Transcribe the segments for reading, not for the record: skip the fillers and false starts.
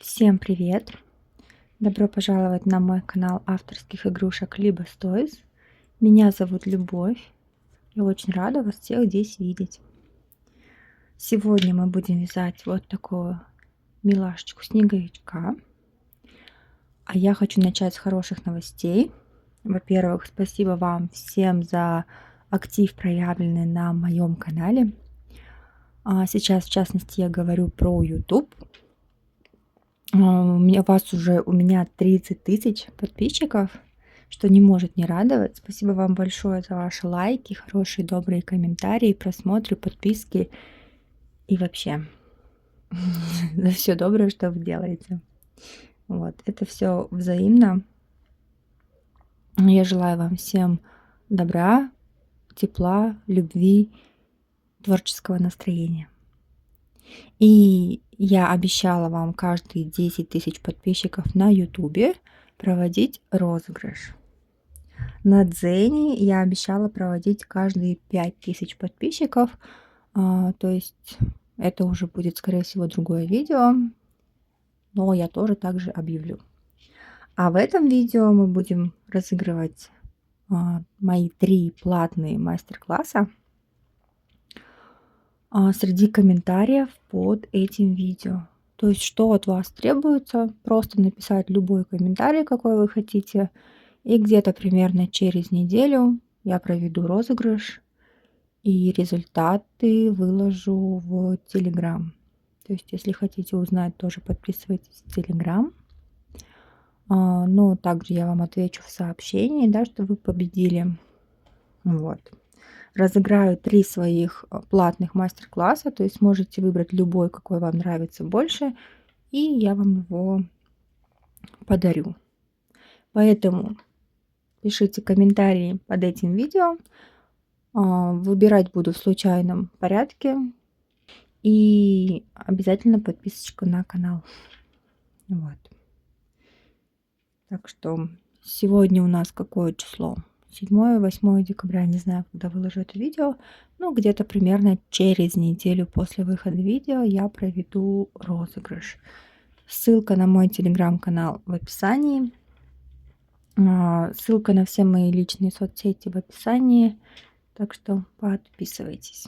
Всем привет! Добро пожаловать на мой канал авторских игрушек Libas Toys. Меня зовут Любовь. Я очень рада вас всех здесь видеть. Сегодня мы будем вязать вот такую милашечку снеговичка. А я хочу начать с хороших новостей. Во-первых, спасибо вам всем за актив, проявленный на моем канале. Сейчас, в частности, я говорю про YouTube. У меня 30 тысяч подписчиков, что не может не радовать. Спасибо вам большое за ваши лайки, хорошие, добрые комментарии, просмотры, подписки и вообще за все доброе, что вы делаете. Вот, это все взаимно. Я желаю вам всем добра, тепла, любви, творческого настроения. И я обещала вам каждые 10 тысяч подписчиков на YouTube проводить розыгрыш. На Дзене я обещала проводить каждые 5 тысяч подписчиков. То есть это уже будет, скорее всего, другое видео. Но я тоже также объявлю. А в этом видео мы будем разыгрывать мои 3 платные мастер-класса среди комментариев под этим видео. То есть, что от вас требуется, просто написать любой комментарий, какой вы хотите, и где-то примерно через неделю я проведу розыгрыш, и результаты выложу в Telegram. То есть, если хотите узнать, тоже подписывайтесь в Telegram. Но также я вам отвечу в сообщении, да, что вы победили. Вот. Разыграю 3 своих платных мастер-класса, то есть можете выбрать любой, какой вам нравится больше, и я вам его подарю. Поэтому пишите комментарии под этим видео. Выбирать буду в случайном порядке. И обязательно подписочку на канал. Вот. Так что сегодня у нас какое число? 7-8 декабря, не знаю, когда выложу это видео, но где-то примерно через неделю после выхода видео я проведу розыгрыш. Ссылка на мой телеграм-канал в описании. Ссылка на все мои личные соцсети в описании. Так что подписывайтесь.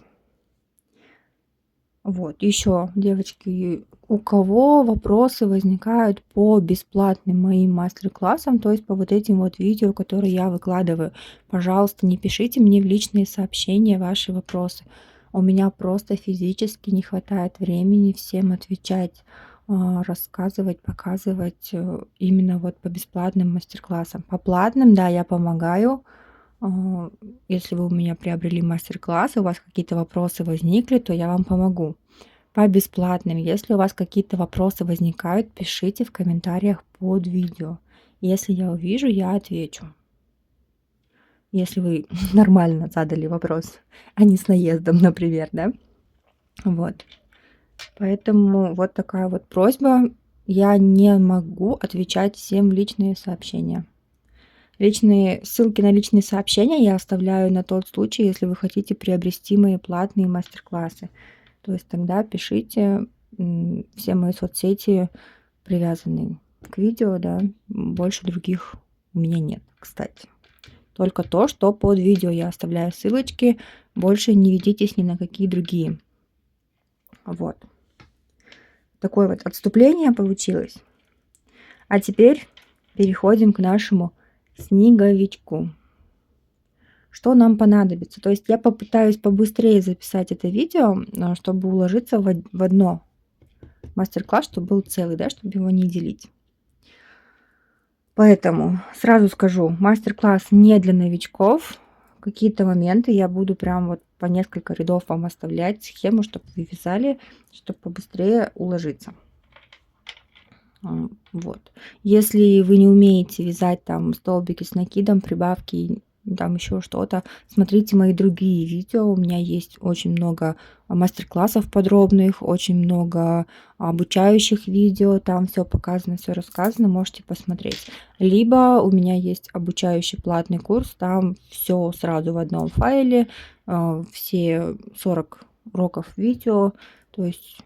Вот, еще, девочки, у кого вопросы возникают по бесплатным моим мастер-классам, то есть по вот этим вот видео, которые я выкладываю, пожалуйста, не пишите мне в личные сообщения ваши вопросы. У меня просто физически не хватает времени всем отвечать, рассказывать, показывать именно вот по бесплатным мастер-классам. По платным, да, я помогаю. Если вы у меня приобрели мастер-класс, у вас какие-то вопросы возникли, то я вам помогу. По бесплатным, если у вас какие-то вопросы возникают, пишите в комментариях под видео. Если я увижу, я отвечу. Если вы нормально задали вопрос, а не с наездом, например, да? Вот. Поэтому вот такая вот просьба. Я не могу отвечать всем в личные сообщения. Ссылки на личные сообщения я оставляю на тот случай, если вы хотите приобрести мои платные мастер-классы. То есть тогда пишите, все мои соцсети привязаны к видео, да, больше других у меня нет, кстати. Только то, что под видео я оставляю ссылочки, больше не ведитесь ни на какие другие. Вот. Такое вот отступление получилось. А теперь переходим к нашему снеговичку. Что нам понадобится? То есть я попытаюсь побыстрее записать это видео, чтобы уложиться в одно мастер-класс, чтобы был целый, да, чтобы его не делить. Поэтому сразу скажу, мастер-класс не для новичков. Какие-то моменты я буду прям вот по несколько рядов вам оставлять схему, чтобы вы вязали, чтобы побыстрее уложиться. Вот. Если вы не умеете вязать там столбики с накидом, прибавки, там еще что-то, смотрите мои другие видео. У меня есть очень много мастер-классов подробных, очень много обучающих видео. Там все показано, все рассказано, можете посмотреть. Либо у меня есть обучающий платный курс, там все сразу в одном файле, все 40 уроков видео, то есть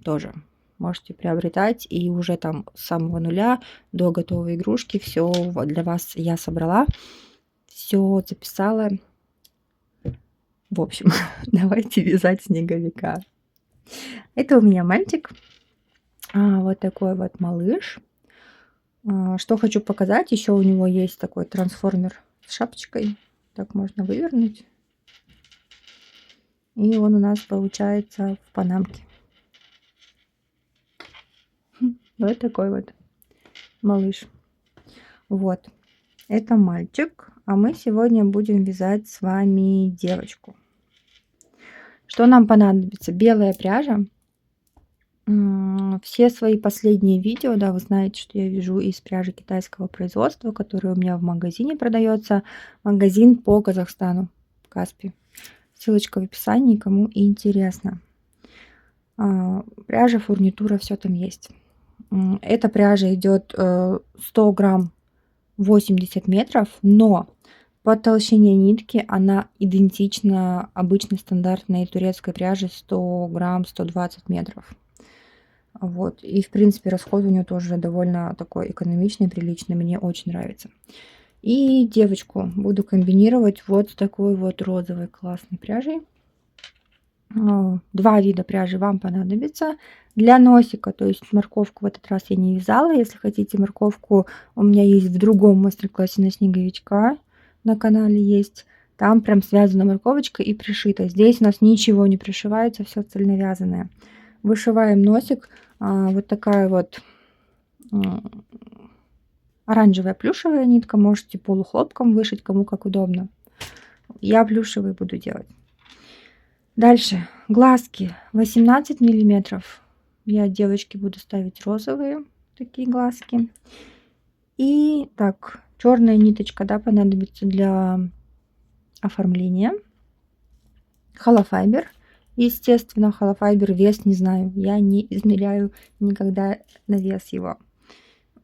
тоже можете приобретать, и уже там с самого нуля до готовой игрушки все для вас я собрала, все записала. В общем, давайте вязать снеговика. Это у меня мальчик, вот такой вот малыш. Что хочу показать, еще у него есть такой трансформер с шапочкой, так можно вывернуть. И он у нас получается в панамке. Вот такой вот малыш. Вот, это мальчик, а мы сегодня будем вязать с вами девочку. Что нам понадобится? Белая пряжа. Все свои последние видео, да, вы знаете, что я вяжу из пряжи китайского производства, которая у меня в магазине продается. Магазин по Казахстану, Каспий. Ссылочка в описании, кому интересно. Пряжа, фурнитура, все там есть. Эта пряжа идет 100 грамм 80 метров, но по толщине нитки она идентична обычной стандартной турецкой пряже 100 грамм 120 метров. Вот. И, в принципе, расход у нее тоже довольно такой экономичный, приличный. Мне очень нравится. И девочку буду комбинировать вот с такой вот розовой классной пряжей. Два вида пряжи вам понадобится. Для носика, то есть морковку в этот раз я не вязала. Если хотите морковку, у меня есть в другом мастер-классе на снеговичка. На канале есть. Там прям связана морковочка и пришита. Здесь у нас ничего не пришивается, все цельновязанное. Вышиваем носик. Вот такая вот оранжевая плюшевая нитка. Можете полухлопком вышить, кому как удобно. Я плюшевый буду делать. Дальше. Глазки 18 миллиметров. Я девочке буду ставить розовые такие глазки. И так, черная ниточка, да, понадобится для оформления. Холофайбер. Естественно, холофайбер, вес не знаю. Я не измеряю никогда на вес его.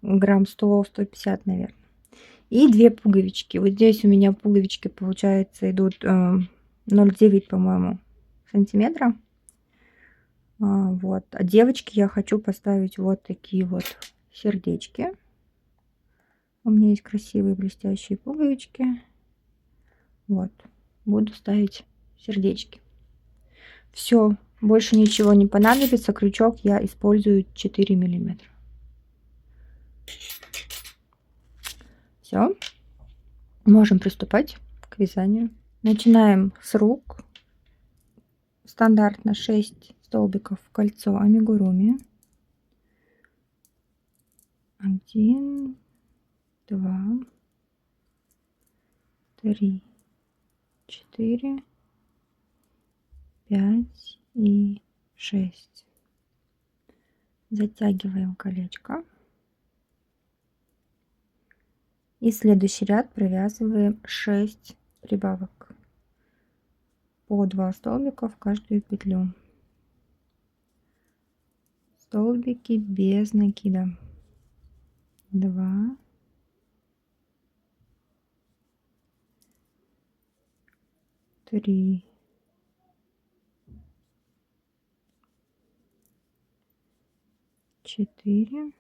Грамм 100-150, наверное. И две пуговички. Вот здесь у меня пуговички, получается, идут 0,9, по-моему, сантиметра. Вот. А девочке я хочу поставить вот такие вот сердечки. У меня есть красивые блестящие пуговички. Вот. Буду ставить сердечки. Все. Больше ничего не понадобится. Крючок я использую 4 миллиметра. Все. Можем приступать к вязанию. Начинаем с рук. Стандартно 6 столбиков в кольцо амигуруми. 1, 2, 3, 4, 5 и 6. Затягиваем колечко. И следующий ряд провязываем 6 прибавок. По 2 столбика в каждую петлю. Столбики без накида. 2, 3, 4,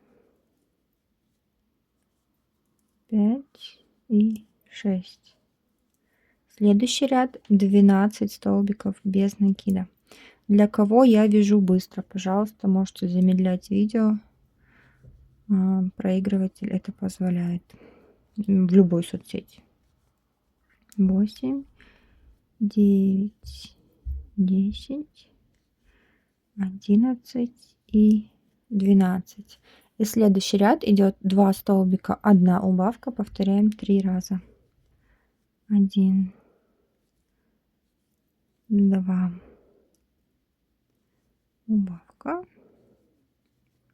5 и 6. Следующий ряд 12 столбиков без накида. Для кого я вяжу быстро, пожалуйста, можете замедлять видео. Проигрыватель это позволяет в любой соцсети. 8, 9, 10, 11 и 12. И следующий ряд идет 2 столбика, 1 убавка. Повторяем 3 раза. 1, 2, убавка.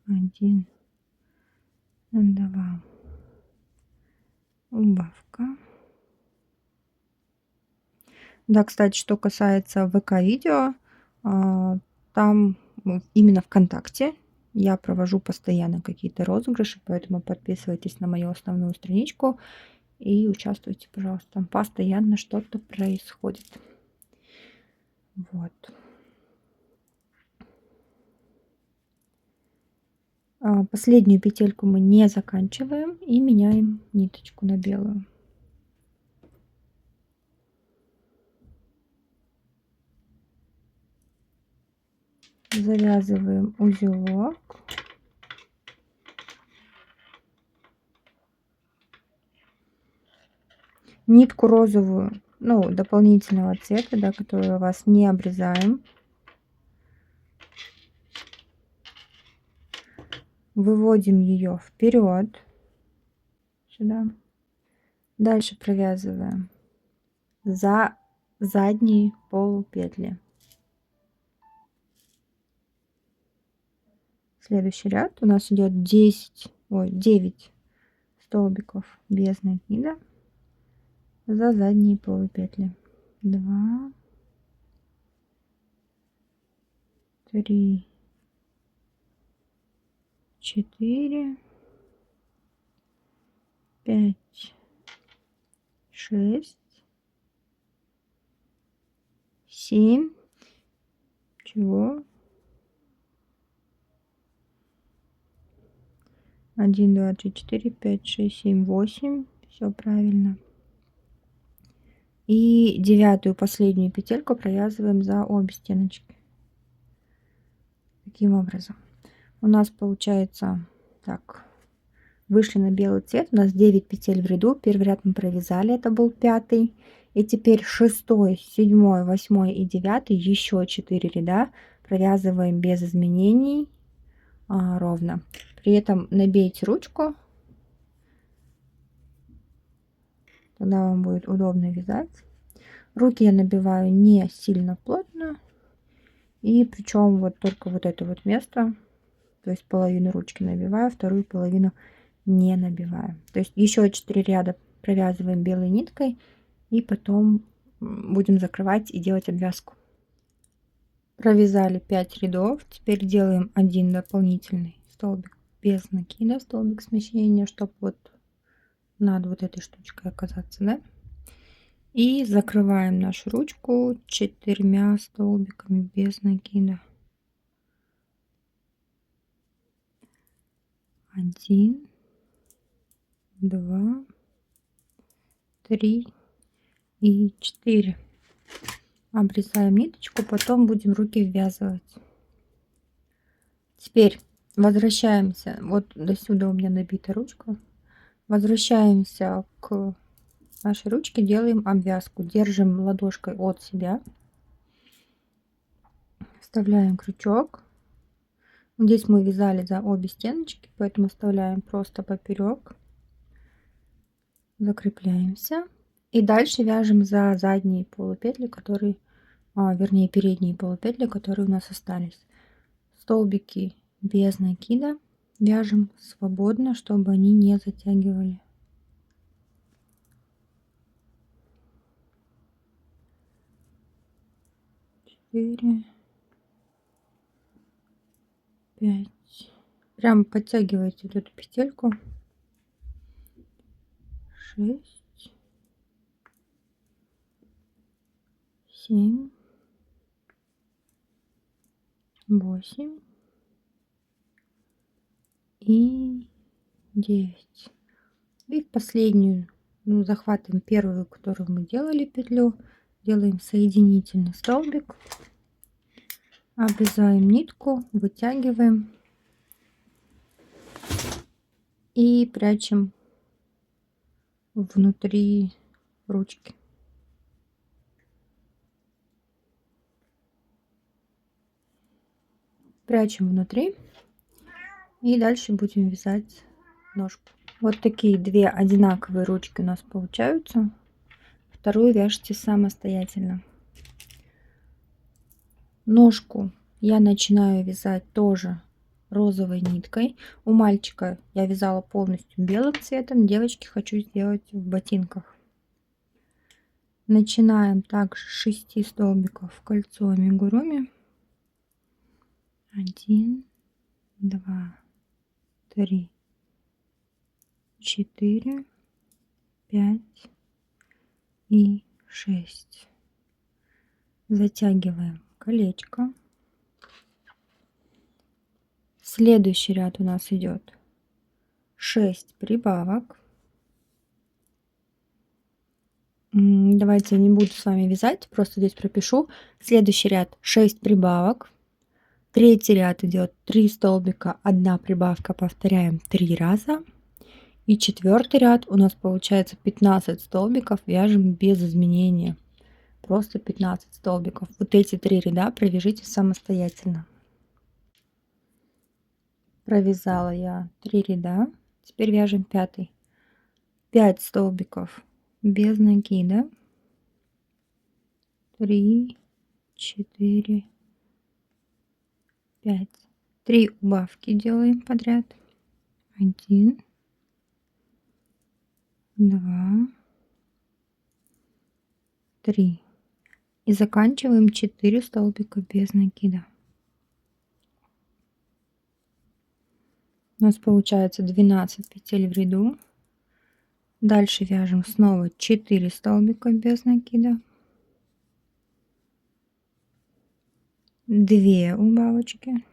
1, 2, убавка. Да, кстати, что касается ВК-видео, там именно ВКонтакте я провожу постоянно какие-то розыгрыши, поэтому подписывайтесь на мою основную страничку и участвуйте, пожалуйста. Там постоянно что-то происходит. Вот. Последнюю петельку мы не заканчиваем и меняем ниточку на белую. Завязываем узелок. Нитку розовую, ну, дополнительного цвета, да, которую у вас, не обрезаем. Выводим ее вперед сюда. Дальше провязываем за задние полупетли. Следующий ряд у нас идет 9 столбиков без накида за задние полупетли. 2, 3, 4, 5, 6, 7. Чего? 1, 2, 3, 4, 5, 6, 7, 8. Все правильно. И 9-ю последнюю петельку провязываем за обе стеночки. Таким образом. У нас получается так. Вышли на белый цвет. У нас 9 петель в ряду. Первый ряд мы провязали. Это был 5-й. И теперь 6-й, 7-й, 8-й и 9-й. Еще 4 ряда провязываем без изменений ровно. При этом набейте ручку. Тогда вам будет удобно вязать. Руки я набиваю не сильно плотно. И причем вот только вот это вот место, то есть половину ручки набиваю, вторую половину не набиваю. То есть еще 4 ряда провязываем белой ниткой и потом будем закрывать и делать обвязку. Провязали 5 рядов. Теперь делаем один дополнительный столбик без накида, столбик смещения, чтобы вот над вот этой штучкой оказаться, да? И закрываем нашу ручку 4 столбиками без накида. 1, 2, 3 и 4. Обрезаем ниточку, потом будем руки ввязывать. Теперь возвращаемся. Вот до сюда у меня набита ручка. Возвращаемся к нашей ручке, делаем обвязку. Держим ладошкой от себя. Вставляем крючок. Здесь мы вязали за обе стеночки, поэтому вставляем просто поперек. Закрепляемся. И дальше вяжем за задние полупетли, которые, вернее, передние полупетли, которые у нас остались. Столбики без накида вяжем свободно, чтобы они не затягивали. Четыре, 5. Прям подтягивайте вот эту петельку. 6, 7, 8 и 9. И в последнюю, захватываем первую, которую мы делали петлю, делаем соединительный столбик, обрезаем нитку, вытягиваем и прячем внутри ручки. Прячем внутри и дальше будем вязать ножку. Вот такие две одинаковые ручки у нас получаются. Вторую вяжите самостоятельно. Ножку я начинаю вязать тоже розовой ниткой. У мальчика я вязала полностью белым цветом, девочки хочу сделать в ботинках. Начинаем также с 6 столбиков в кольцо амигуруми. 1, 2, 3, 4, 5 и 6. Затягиваем колечко. Следующий ряд у нас идет 6 прибавок. Давайте я не буду с вами вязать, просто здесь пропишу. Следующий ряд 6 прибавок. Третий ряд идет 3 столбика, 1 прибавка, повторяем 3 раза. И четвертый ряд у нас получается 15 столбиков, вяжем без изменения. Просто 15 столбиков. Вот эти 3 ряда провяжите самостоятельно. Провязала я 3 ряда. Теперь вяжем 5. 5 столбиков без накида. 3, 4, 5. 3 убавки делаем подряд. 1, 2, 3. И заканчиваем 4 столбика без накида. У нас получается 12 петель в ряду. Дальше вяжем снова 4 столбика без накида. 2 убавочки.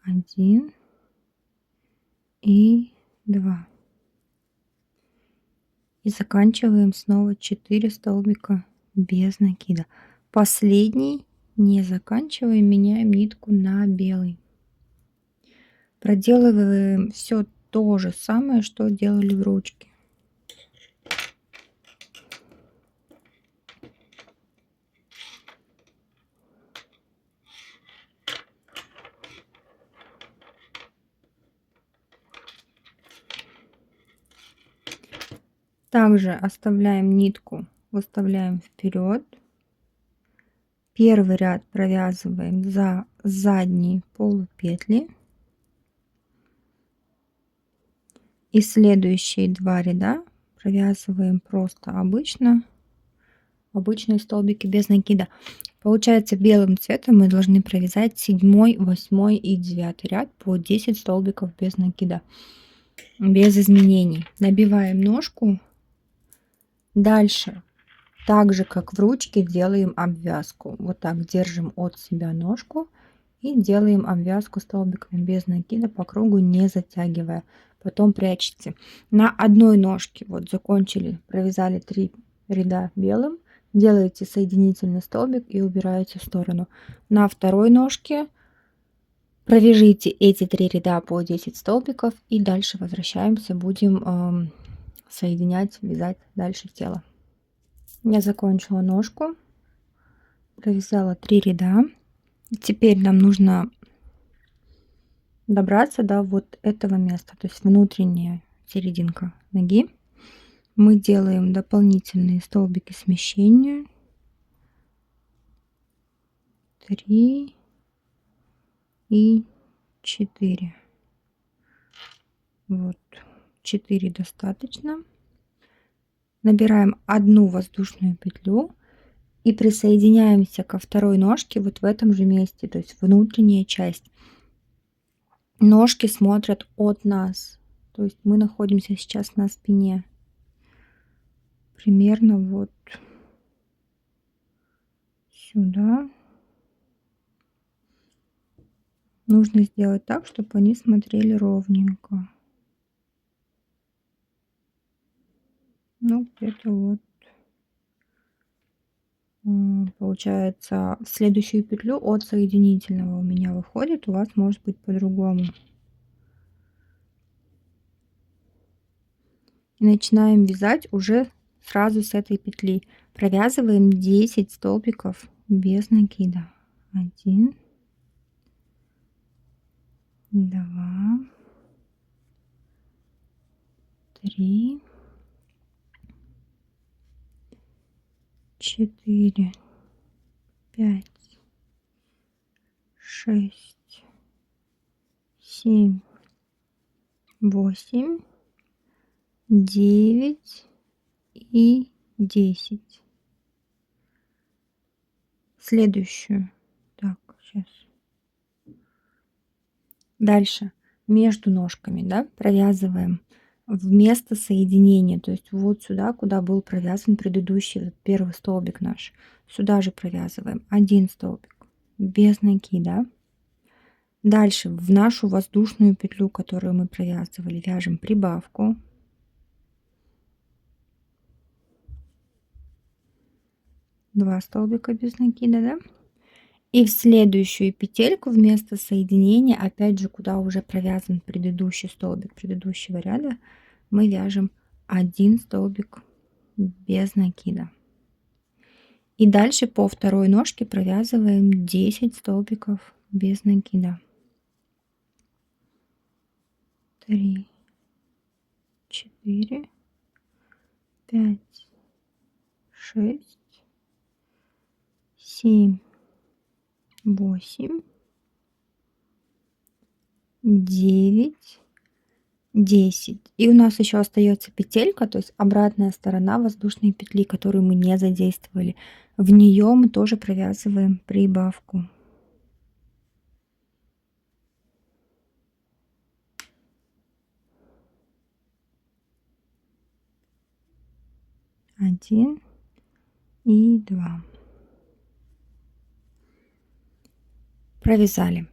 1 и 2. И заканчиваем снова 4 столбика без накида. Последний не заканчиваем, меняем нитку на белый. Проделываем все то же самое, что делали в ручке. Также оставляем нитку, выставляем вперед. Первый ряд провязываем за задние полупетли. И следующие 2 ряда провязываем просто обычные столбики без накида. Получается, белым цветом мы должны провязать 7, 8 и 9 ряд по 10 столбиков без накида, без изменений. Набиваем ножку. Дальше, так же как в ручке, делаем обвязку. Вот так держим от себя ножку и делаем обвязку столбиками без накида по кругу, не затягивая. Потом прячете. На одной ножке вот закончили, провязали 3 ряда белым, делаете соединительный столбик и убираете в сторону. На второй ножке провяжите эти 3 ряда по 10 столбиков и дальше возвращаемся, будем соединять, вязать дальше тело. Я закончила ножку, провязала 3 ряда. Теперь нам нужно добраться до вот этого места, то есть внутренняя серединка ноги. Мы делаем дополнительные столбики смещения. 3 и 4. Вот 4 достаточно. Набираем одну воздушную петлю и присоединяемся ко второй ножке вот в этом же месте, то есть внутренняя часть. Ножки смотрят от нас, то есть мы находимся сейчас на спине. Примерно вот сюда. Нужно сделать так, чтобы они смотрели ровненько. Ну, где-то вот. Получается, в следующую петлю от соединительного у меня выходит, у вас может быть по-другому. И начинаем вязать уже сразу с этой петли. Провязываем 10 столбиков без накида. 1, 2, 3, 4, 5, 6, 7, 8, 9 и 10. Следующую. Так, сейчас. Дальше между ножками, да, провязываем вместо соединения, то есть вот сюда, куда был провязан предыдущий вот первый столбик наш, сюда же провязываем 1 столбик без накида. Дальше в нашу воздушную петлю, которую мы провязывали, вяжем прибавку. 2 столбика без накида, да? И в следующую петельку вместо соединения, опять же, куда уже провязан предыдущий столбик предыдущего ряда, мы вяжем 1 столбик без накида. И дальше по второй ножке провязываем 10 столбиков без накида. 3, 4, 5, 6, 7, 8, 9, 10. И у нас еще остается петелька, то есть обратная сторона воздушной петли, которую мы не задействовали. В нее мы тоже провязываем прибавку. 1 и 2. Провязали.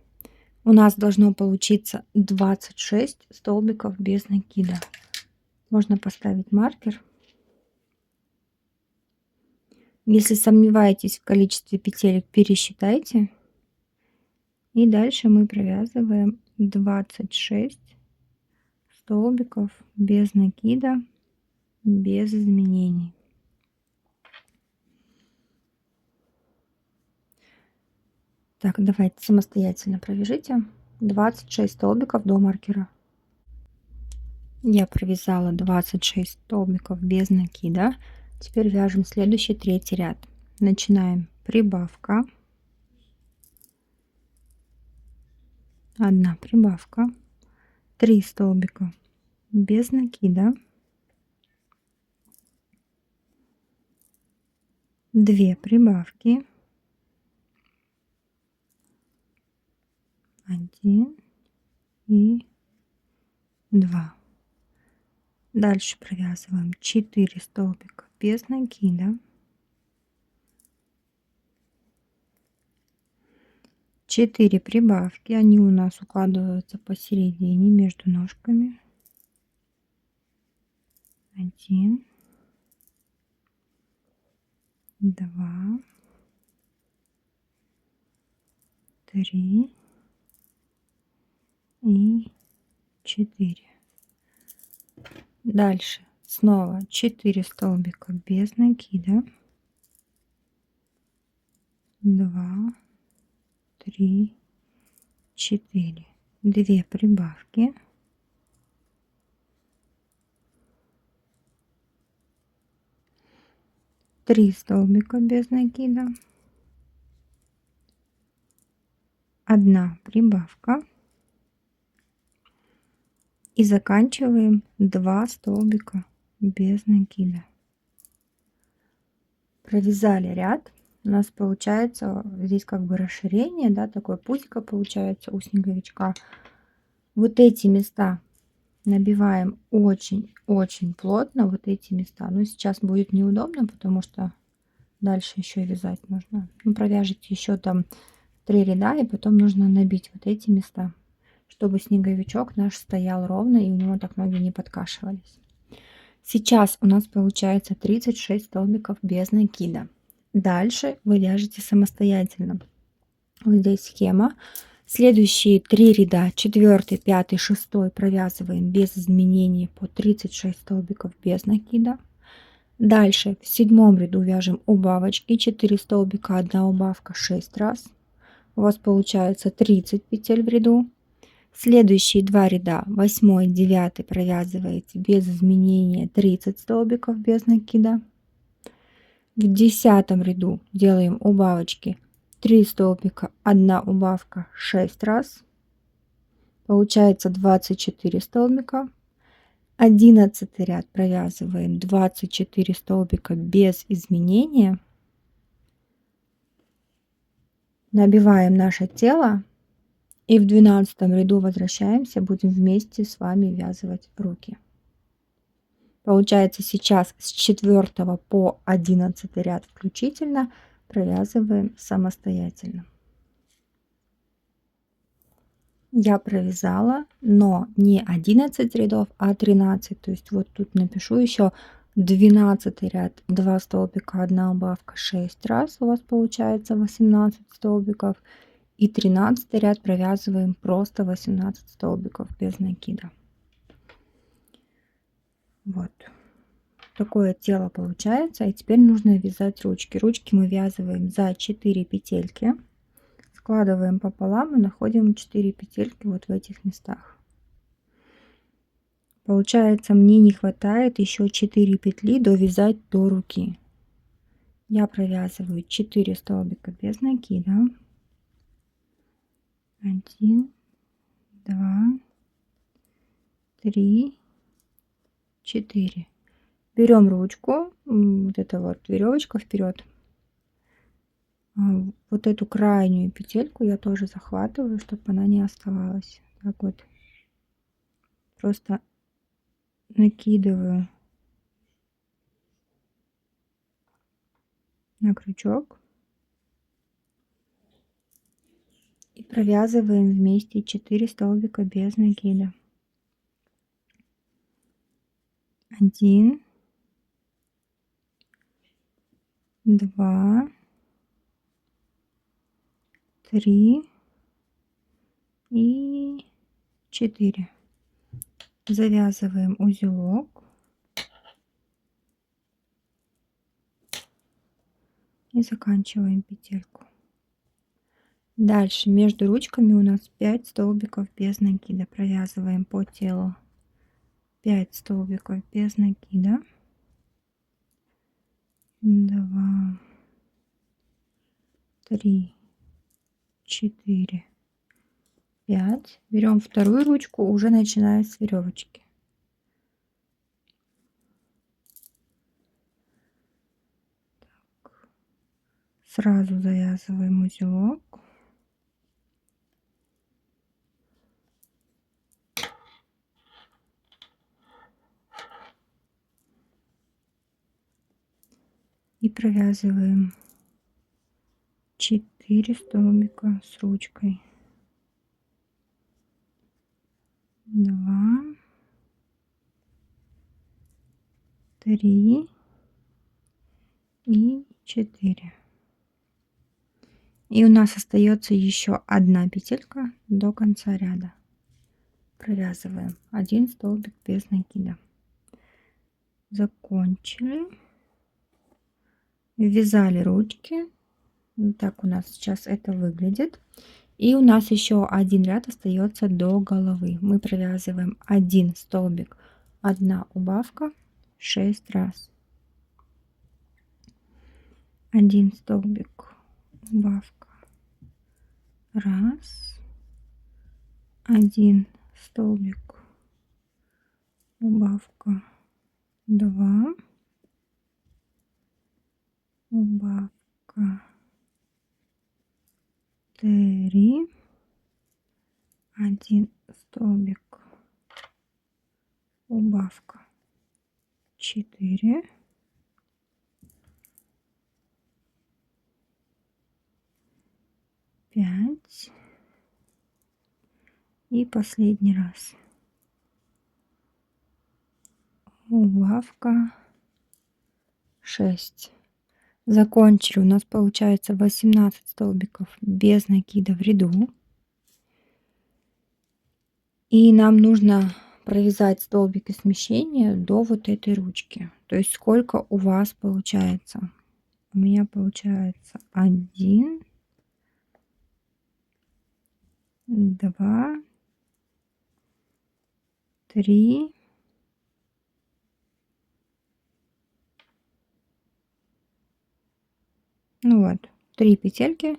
У нас должно получиться 26 столбиков без накида. Можно поставить маркер. Если сомневаетесь в количестве петелек, пересчитайте. И дальше мы провязываем 26 столбиков без накида, без изменений. Так, давайте самостоятельно провяжите 26 столбиков до маркера. Я провязала 26 столбиков без накида. Теперь вяжем следующий третий ряд. Начинаем прибавка, 1 прибавка, 3 столбика без накида, 2 прибавки, 1 и 2. Дальше провязываем 4 столбика без накида, 4 прибавки, они у нас укладываются посередине между ножками, 1, 2, 3 и 4. Дальше снова 4 столбика без накида, 2, 3, 4, 2 прибавки, 3 столбика без накида, 1 прибавка и заканчиваем 2 столбика без накида. Провязали ряд. У нас получается здесь как бы расширение, да, такое пузико получается у снеговичка. Вот эти места набиваем очень-очень плотно, вот эти места. Но сейчас будет неудобно, потому что дальше еще вязать нужно. Ну, провяжите еще там 3 ряда, и потом нужно набить вот эти места, чтобы снеговичок наш стоял ровно и у него так ноги не подкашивались. Сейчас у нас получается 36 столбиков без накида. Дальше вы вяжете самостоятельно. Вот здесь схема. Следующие 3 ряда, 4, 5, 6 провязываем без изменений по 36 столбиков без накида. Дальше в 7 ряду вяжем убавочки, 4 столбика, 1 убавка 6 раз. У вас получается 30 петель в ряду. Следующие 2 ряда, 8 и 9, провязываете без изменения 30 столбиков без накида. В 10 ряду делаем убавочки, 3 столбика, 1 убавка 6 раз. Получается 24 столбика. 11 ряд провязываем 24 столбика без изменения. Набиваем наше тело. И в 12 ряду возвращаемся, будем вместе с вами ввязывать руки. Получается, сейчас с 4 по 11 ряд включительно провязываем самостоятельно. Я провязала, но не 11 рядов, а 13. То есть вот тут напишу еще 12 ряд, 2 столбика, 1 убавка, 6 раз, у вас получается 18 столбиков. И 13 ряд провязываем просто 18 столбиков без накида. Вот такое тело получается. И теперь нужно вязать ручки. Ручки мы вязываем за 4 петельки, складываем пополам и находим 4 петельки вот в этих местах. Получается, мне не хватает еще 4 петли довязать до руки. Я провязываю 4 столбика без накида. 1, 2, 3, 4. Берем ручку, вот эта вот веревочка вперед. Вот эту крайнюю петельку я тоже захватываю, чтобы она не оставалась. Так вот, просто накидываю на крючок и провязываем вместе 4 столбика без накида. 1, 2, 3 и 4. Завязываем узелок и заканчиваем петельку. Дальше между ручками у нас 5 столбиков без накида. Провязываем по телу 5 столбиков без накида. 2, 3, 4, 5. Берем вторую ручку, уже начиная с веревочки. Так. Сразу завязываем узелок. И провязываем 4 столбика с ручкой. 2, 3 и 4. И у нас остается еще одна петелька до конца ряда. Провязываем 1 столбик без накида. Закончили. Ввязали ручки. Вот так у нас сейчас это выглядит. И у нас еще один ряд остается до головы. Мы провязываем 1 столбик, 1 убавка, 6 раз. 1 столбик, убавка, раз. 1 столбик, убавка, 2. Убавка, 3, 1 столбик, убавка, 4, 5 и последний раз убавка, 6. Закончили. У нас получается 18 столбиков без накида в ряду. И нам нужно провязать столбики смещения до вот этой ручки. То есть сколько у вас получается? У меня получается 1, 2, 3, 3 петельки,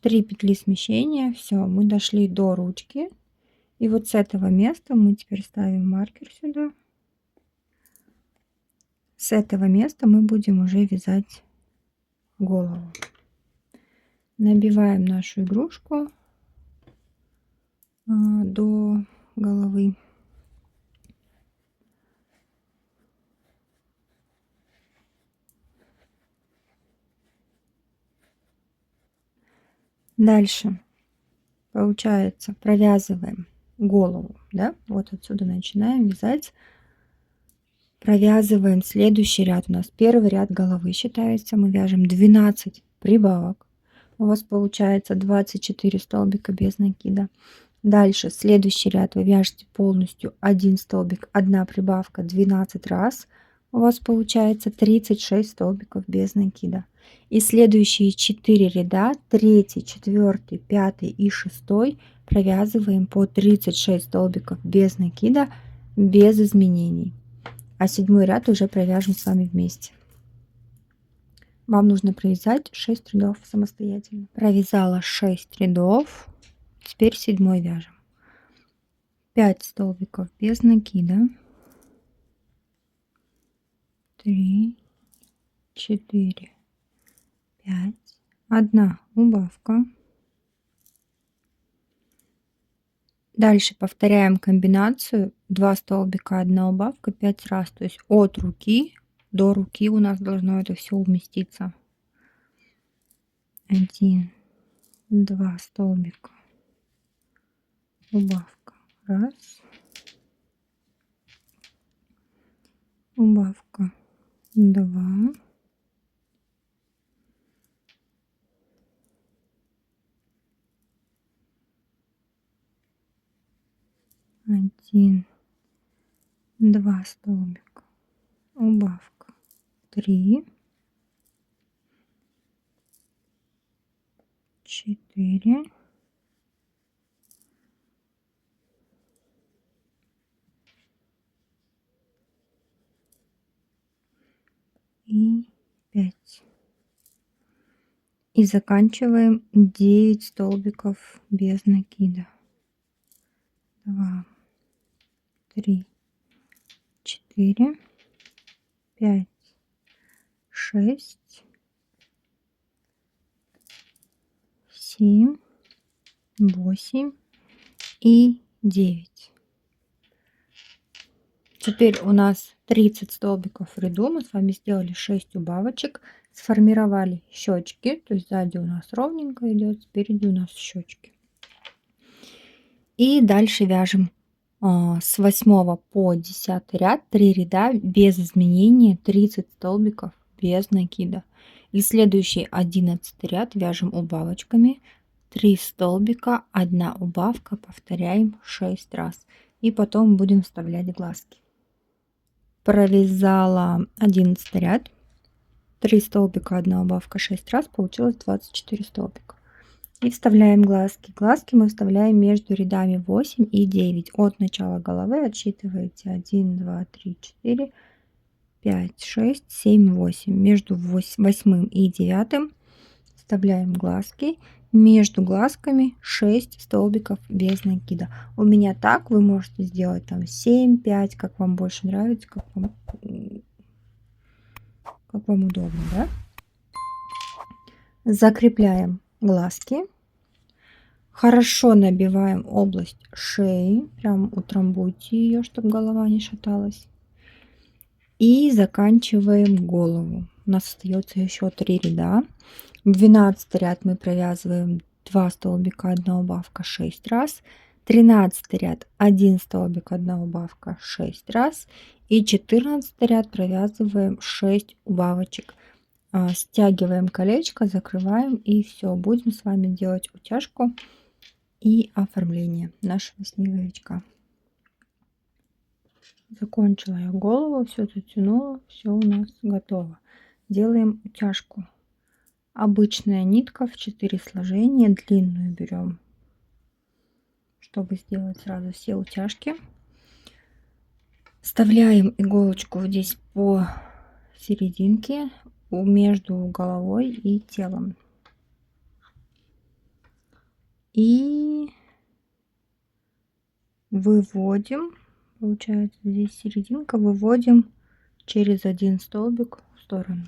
3 петли смещения. Все, мы дошли до ручки. И вот с этого места мы теперь ставим маркер сюда. С этого места мы будем уже вязать голову. Набиваем нашу игрушку до головы. Дальше Получается, провязываем голову, да, вот отсюда начинаем вязать. Провязываем следующий ряд. У нас первый ряд головы считается. Мы вяжем 12 прибавок. У вас получается 24 столбика без накида. Дальше следующий ряд вы вяжете полностью 1 столбик, 1 прибавка 12 раз. У вас получается 36 столбиков без накида. И следующие 4 ряда, 3, 4, 5 и 6, провязываем по 36 столбиков без накида, без изменений. А 7 ряд уже провяжем с вами вместе. Вам нужно провязать 6 рядов самостоятельно. Провязала 6 рядов. Теперь 7 вяжем. 5 столбиков без накида. 3, 4, 5. 1 убавка. Дальше повторяем комбинацию 2 столбика, 1 убавка, 5 раз. То есть от руки до руки у нас должно это все уместиться. 1, 2 столбика, убавка, раз, убавка, 2, один, 2 столбика, убавка, 3, 4, 5. И заканчиваем 9 столбиков без накида. 2, 3, 4, 5, 6, 7, 8 и 9. Теперь у нас 30 столбиков в ряду. Мы с вами сделали 6 убавочек, сформировали щечки, то есть сзади у нас ровненько идет, спереди у нас щечки. И дальше вяжем с 8 по 10 ряд 3 ряда без изменения, 30 столбиков без накида. И следующий 11 ряд вяжем убавочками, 3 столбика, 1 убавка, повторяем 6 раз. И потом будем вставлять глазки. Провязала 11 ряд, 3 столбика, 1 убавка, 6 раз, получилось 24 столбика. И вставляем глазки. Глазки мы вставляем между рядами 8 и 9. От начала головы отсчитываете 1, 2, 3, 4, 5, 6, 7, 8. Между 8 и 9 вставляем глазки. Между глазками 6 столбиков без накида. У меня так, вы можете сделать там 7, 5, как вам больше нравится, как вам удобно, да? Закрепляем глазки. Хорошо набиваем область шеи, прям утрамбуйте ее, чтобы голова не шаталась. И заканчиваем голову. У нас остается еще 3 ряда. В 12 ряд мы провязываем 2 столбика, 1 убавка, 6 раз. 13 ряд 1 столбик, 1 убавка, 6 раз. И 14 ряд провязываем 6 убавочек. Стягиваем колечко, закрываем, и все. Будем с вами делать утяжку и оформление нашего снеговичка. Закончила я голову, все затянула, все у нас готово. Делаем утяжку. Обычная нитка в 4 сложения, длинную берем, чтобы сделать сразу все утяжки. Вставляем иголочку здесь по серединке между головой и телом. И выводим, получается здесь серединка, выводим через 1 столбик в сторону.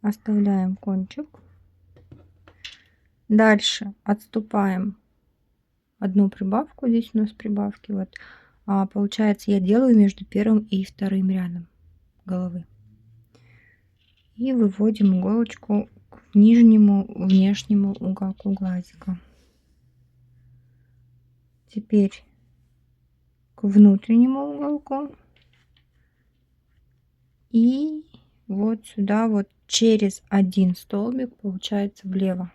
Оставляем кончик. Дальше отступаем 1 прибавку, здесь у нас прибавки, вот. Получается, я делаю между первым и вторым рядом головы. И выводим иголочку к нижнему внешнему уголку глазика. Теперь к внутреннему уголку. И вот сюда вот через один столбик получается влево.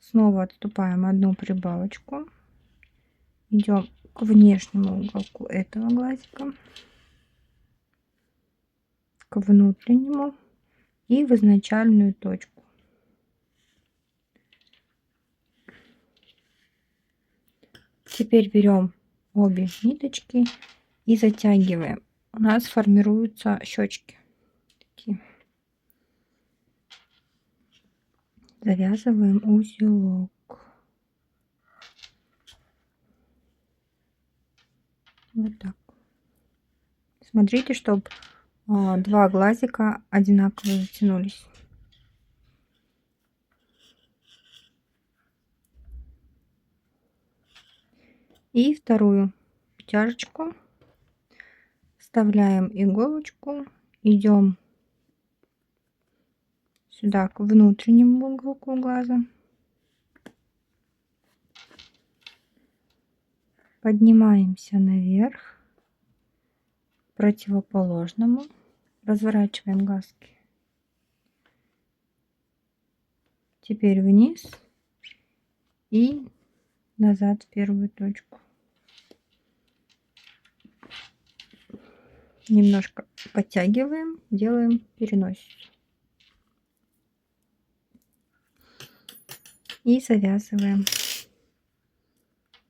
Снова отступаем одну прибавочку. Идем к внешнему уголку этого глазика, к внутреннему и в изначальную точку. Теперь берем обе ниточки и затягиваем. У нас формируются щечки. Такие. Завязываем узелок. Вот так. Смотрите, чтобы два глазика одинаково затянулись. И вторую тяжечку вставляем иголочку, идем сюда к внутреннему уголку глаза, поднимаемся наверх, к противоположному, разворачиваем глазки. Теперь вниз и назад в первую точку. Немножко подтягиваем, делаем переносицу. И завязываем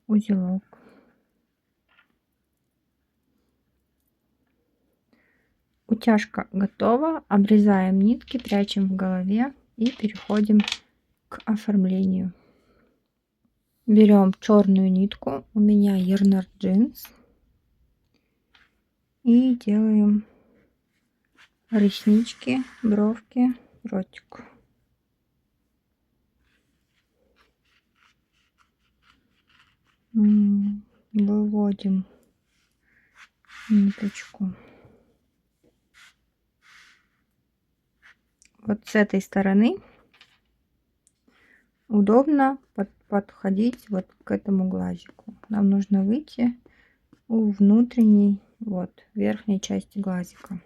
узелок. Утяжка готова. Обрезаем нитки, прячем в голове и переходим к оформлению. Берем черную нитку, у меня Yarnard Jeans, и делаем реснички, бровки, ротик. Выводим ниточку вот с этой стороны. Удобно подходить вот к этому глазику. Нам нужно выйти у внутренней, вот, верхней части глазика.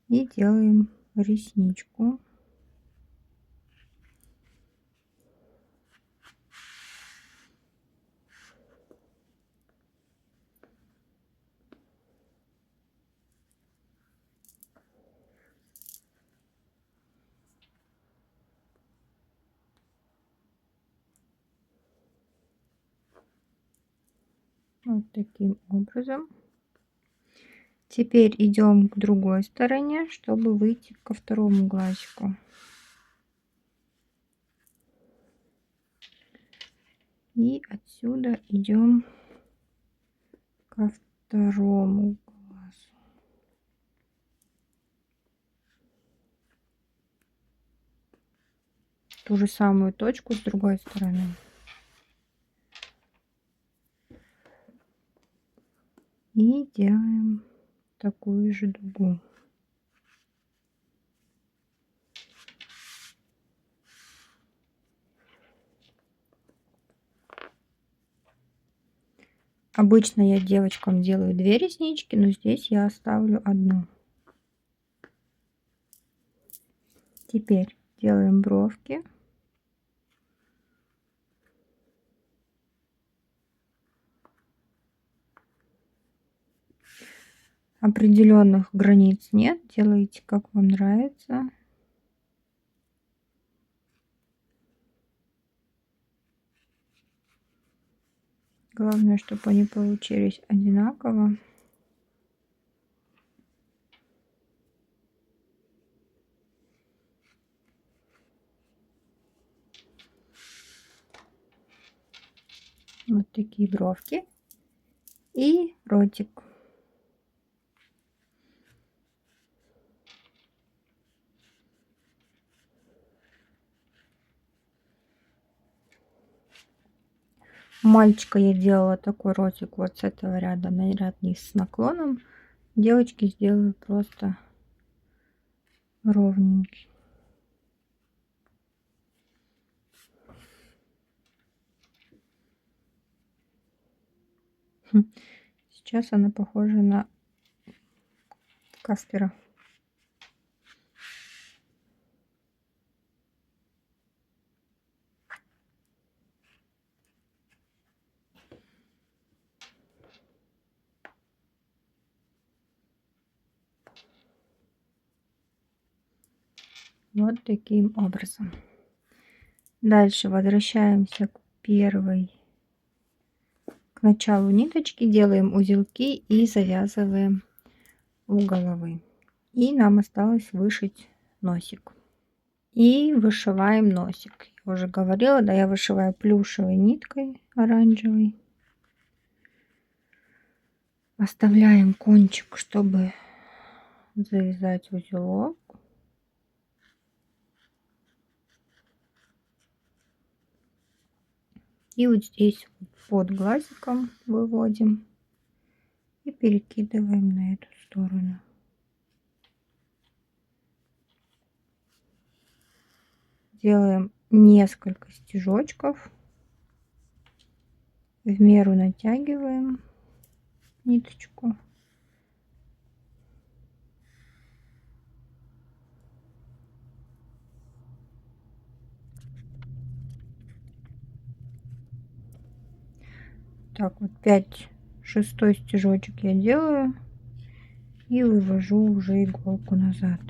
И делаем ресничку. Вот таким образом. Теперь идем к другой стороне, чтобы выйти ко второму глазику. И отсюда идем ко второму глазу. Ту же самую точку с другой стороны. И делаем такую же дугу. Обычно я девочкам делаю 2 реснички, но здесь я оставлю одну. Теперь делаем бровки. Определенных границ нет, делайте как вам нравится. Главное, чтобы они получились одинаково. Вот такие бровки и ротик. Мальчика я делала такой ротик вот с этого ряда на ряд низ с наклоном. Девочки сделаю просто ровненький. Сейчас она похожа на Каспера. Вот таким образом. Дальше возвращаемся к началу ниточки, делаем узелки и завязываем у головы. И нам осталось вышить носик. И вышиваем носик. Я уже говорила, да, я вышиваю плюшевой ниткой оранжевой. Оставляем кончик, чтобы завязать узелок. И вот здесь под глазиком выводим и перекидываем на эту сторону. Делаем несколько стежочков, в меру натягиваем ниточку. Так вот 5-6 стежочек я делаю и вывожу уже иголку назад.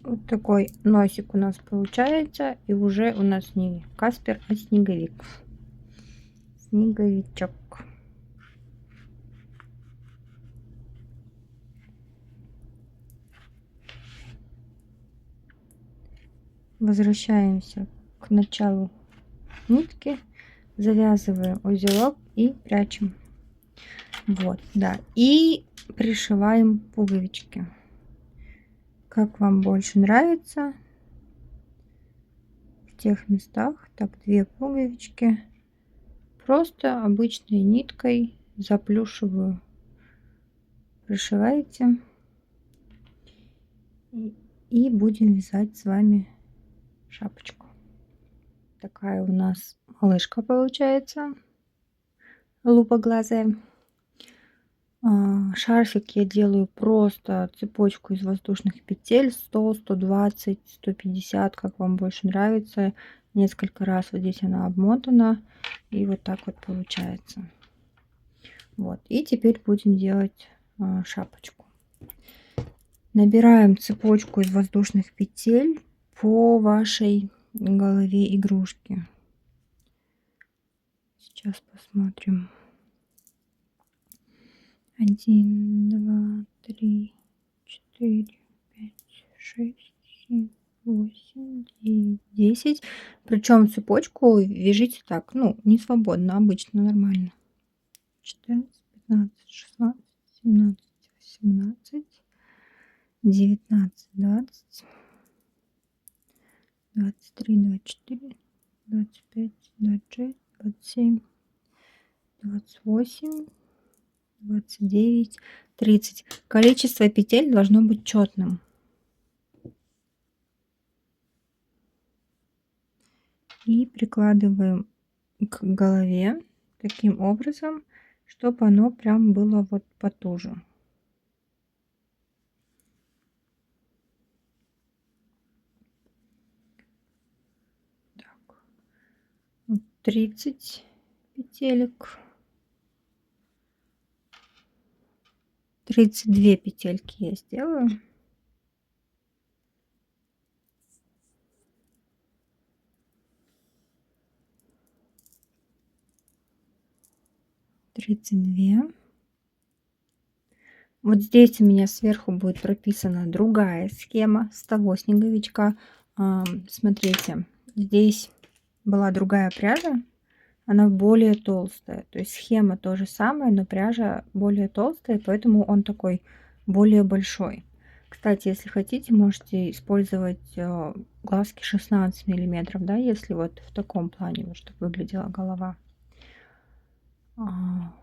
Вот такой носик у нас получается, и уже у нас не Каспер, а снеговик. Снеговичок. Возвращаемся к началу нитки, завязываем узелок и прячем. Вот, да, и пришиваем пуговички. Как вам больше нравится, в тех местах. Так, 2 пуговички просто обычной ниткой за плюшевую пришиваете, и будем вязать с вами шапочку. Такая у нас малышка получается, лупоглазая. Шарфик я делаю просто цепочку из воздушных петель 100, 120, 150, как вам больше нравится. Несколько раз вот здесь она обмотана, и вот так вот получается. Вот, и теперь будем делать шапочку. Набираем цепочку из воздушных петель по вашей голове игрушки. Сейчас посмотрим. 1, 2, 3, 4, 5, 6, 7, 8, 9, 10. Причем цепочку вяжите так, ну, не свободно, обычно, нормально. 14, 15, 16, 17, 18, 19, 20, 23, 24, 25, 26, 27, 28, 29, 30. Количество петель должно быть четным. И прикладываем к голове таким образом, чтобы оно прям было вот потуже. Так. 30 петелек. 32 петельки я сделаю. Вот здесь у меня сверху будет прописана другая схема с того снеговичка. Смотрите, здесь была другая пряжа, она более толстая. То есть схема то же самое, но пряжа более толстая, поэтому он такой более большой. Кстати, если хотите, можете использовать глазки 16 миллиметров, да, если вот в таком плане, вот, чтобы выглядела голова. А,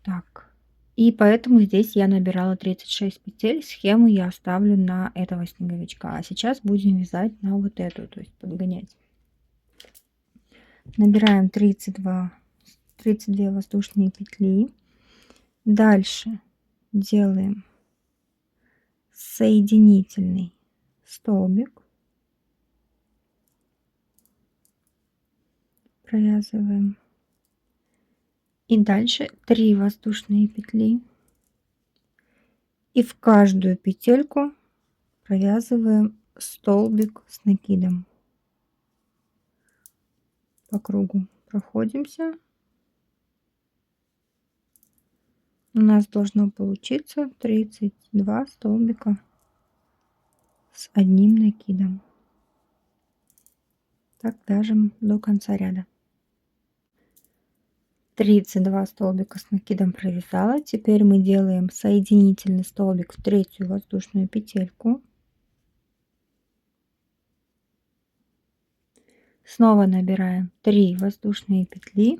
так. И поэтому здесь я набирала 36 петель. Схему я оставлю на этого снеговичка. А сейчас будем вязать на вот эту, то есть подгонять. Набираем 32 воздушные петли. Дальше делаем соединительный столбик. Провязываем. И дальше 3 воздушные петли. И в каждую петельку провязываем столбик с накидом. По кругу проходимся. У нас должно получиться 32 столбика с одним накидом. Так вяжем до конца ряда. 32 столбика с накидом провязала. Теперь мы делаем соединительный столбик в третью воздушную петельку. Снова набираем 3 воздушные петли.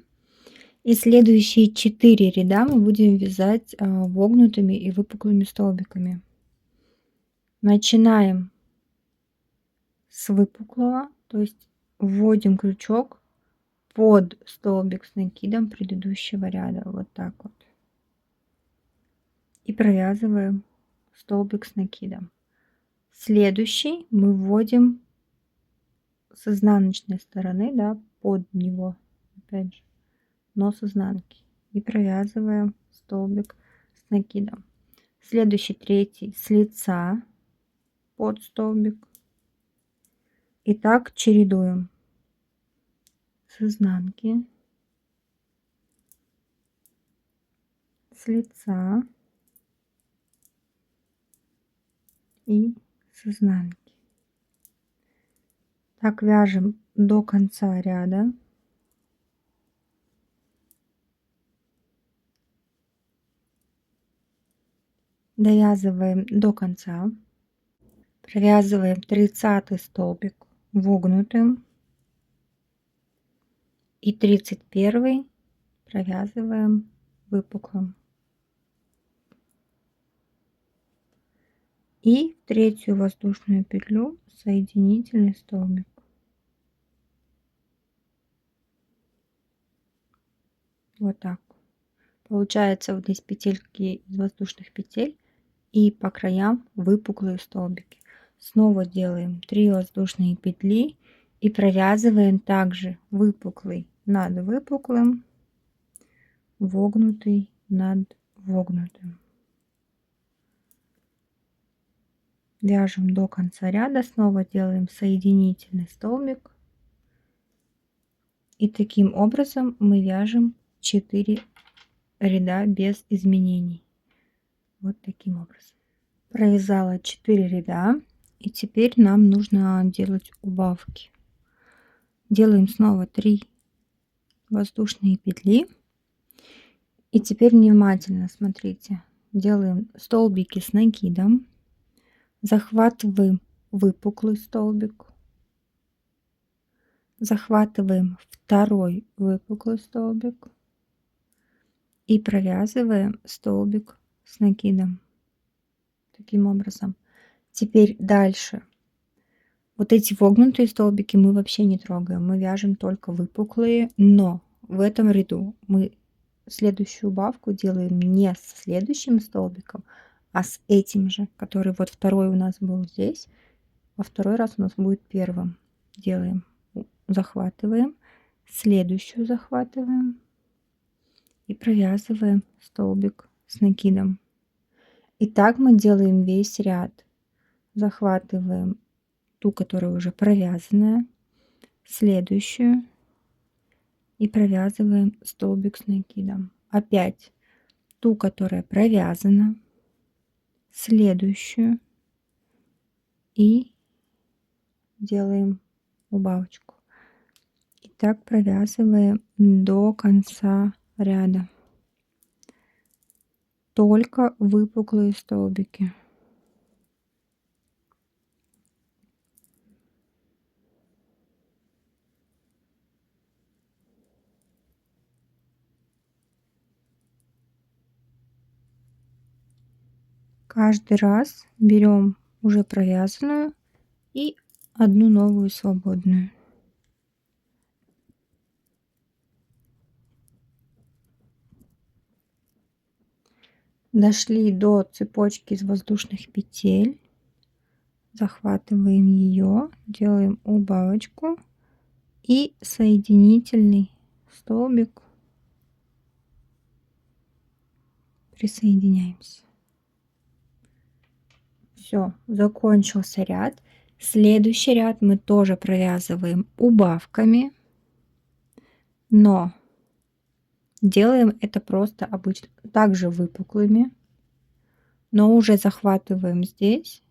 И следующие 4 ряда мы будем вязать вогнутыми и выпуклыми столбиками. Начинаем с выпуклого, то есть вводим крючок под столбик с накидом предыдущего ряда, вот так вот, и провязываем столбик с накидом. Следующий мы вводим с изнаночной стороны, да, под него, опять же, но с изнанки, и провязываем столбик с накидом. Следующий, третий, с лица под столбик, и так чередуем с изнанки, с лица и с изнанки. Так вяжем до конца ряда. Довязываем до конца. Провязываем 30-й столбик вогнутым и 31-й провязываем выпуклым. И в третью воздушную петлю соединительный столбик. Вот так. Получается вот здесь петельки из воздушных петель и по краям выпуклые столбики. Снова делаем 3 воздушные петли и провязываем также выпуклый над выпуклым, вогнутый над вогнутым. Вяжем до конца ряда, снова делаем соединительный столбик. И таким образом мы вяжем 4 ряда без изменений. Вот таким образом. Провязала 4 ряда. И теперь нам нужно делать убавки. Делаем снова 3 воздушные петли. И теперь внимательно смотрите. Делаем столбики с накидом. Захватываем выпуклый столбик. Захватываем второй выпуклый столбик. И провязываем столбик с накидом. Таким образом. Теперь дальше. Вот эти вогнутые столбики мы вообще не трогаем. Мы вяжем только выпуклые. Но в этом ряду мы следующую убавку делаем не с следующим столбиком, а с этим же, который вот второй у нас был здесь. Во второй раз у нас будет первым. Делаем, захватываем, следующую захватываем и провязываем столбик с накидом. И так мы делаем весь ряд. Захватываем ту, которая уже провязанная, следующую и провязываем столбик с накидом. Опять ту, которая провязана, следующую и делаем убавочку. И так провязываем до конца ряда. Только выпуклые столбики. Каждый раз берем уже провязанную и одну новую свободную. Дошли до цепочки из воздушных петель, захватываем ее, делаем убавочку и соединительный столбик, присоединяемся. Все, закончился ряд. Следующий ряд мы тоже провязываем убавками, но делаем это просто обычно также выпуклыми, но уже захватываем здесь,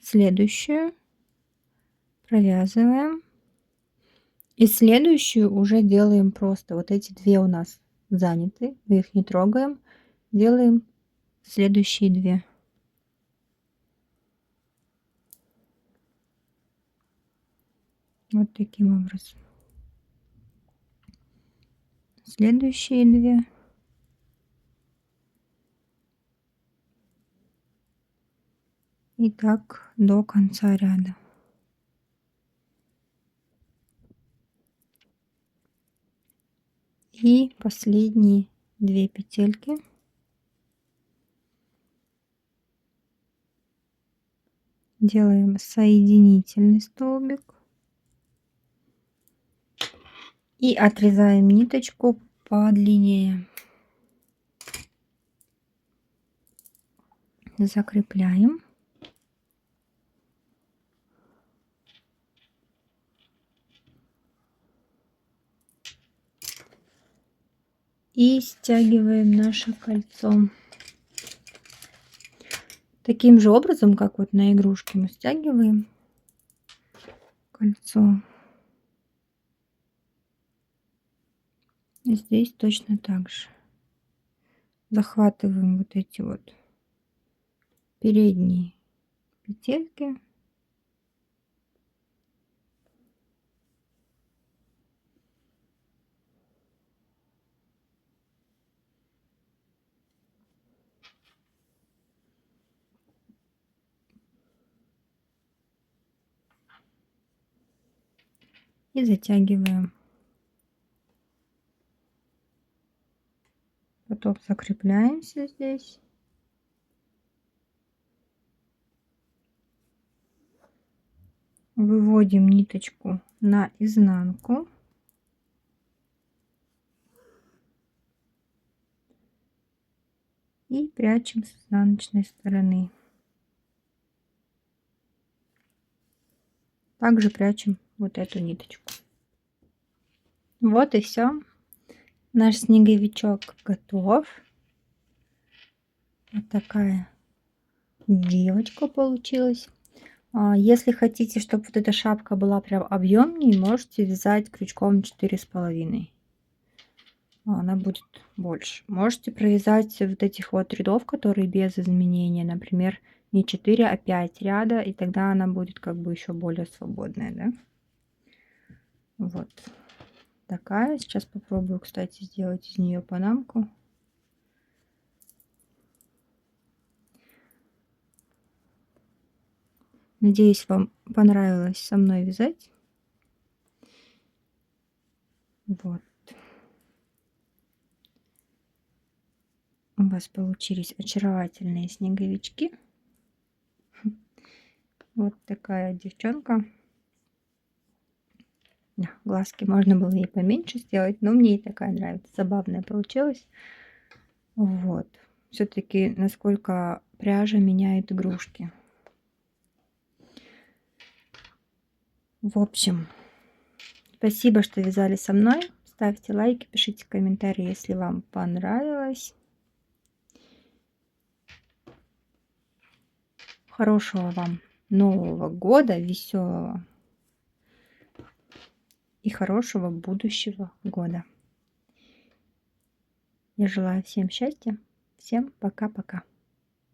следующую провязываем и следующую уже делаем просто. Вот эти две у нас заняты, мы их не трогаем, делаем следующие две. Вот таким образом. Следующие две. И так до конца ряда. И последние 2 петельки делаем соединительный столбик и отрезаем ниточку подлиннее. Закрепляем. И стягиваем наше кольцо. Таким же образом, как вот на игрушке, мы стягиваем кольцо. И здесь точно так же. Захватываем вот эти вот передние петельки. И затягиваем. Потом закрепляемся здесь. Выводим ниточку на изнанку. И прячем с изнаночной стороны. Также прячем вот эту ниточку. Вот и все. Наш снеговичок готов. Вот такая девочка получилась. Если хотите, чтобы вот эта шапка была прям объемнее, можете вязать крючком 4,5. Она будет больше. Можете провязать вот этих вот рядов, которые без изменения, например, не 4, а 5 ряда, и тогда она будет как бы еще более свободная, да? Вот такая. Сейчас попробую, кстати, сделать из нее панамку. Надеюсь, вам понравилось со мной вязать. Вот. У вас получились очаровательные снеговички. Вот такая девчонка. Глазки можно было ей поменьше сделать, но мне и такая нравится. Забавная получилась. Вот. Все-таки насколько пряжа меняет игрушки. В общем, спасибо, что вязали со мной. Ставьте лайки, пишите комментарии, если вам понравилось. Хорошего вам Нового года, веселого и хорошего будущего года. Я желаю всем счастья. Всем пока-пока.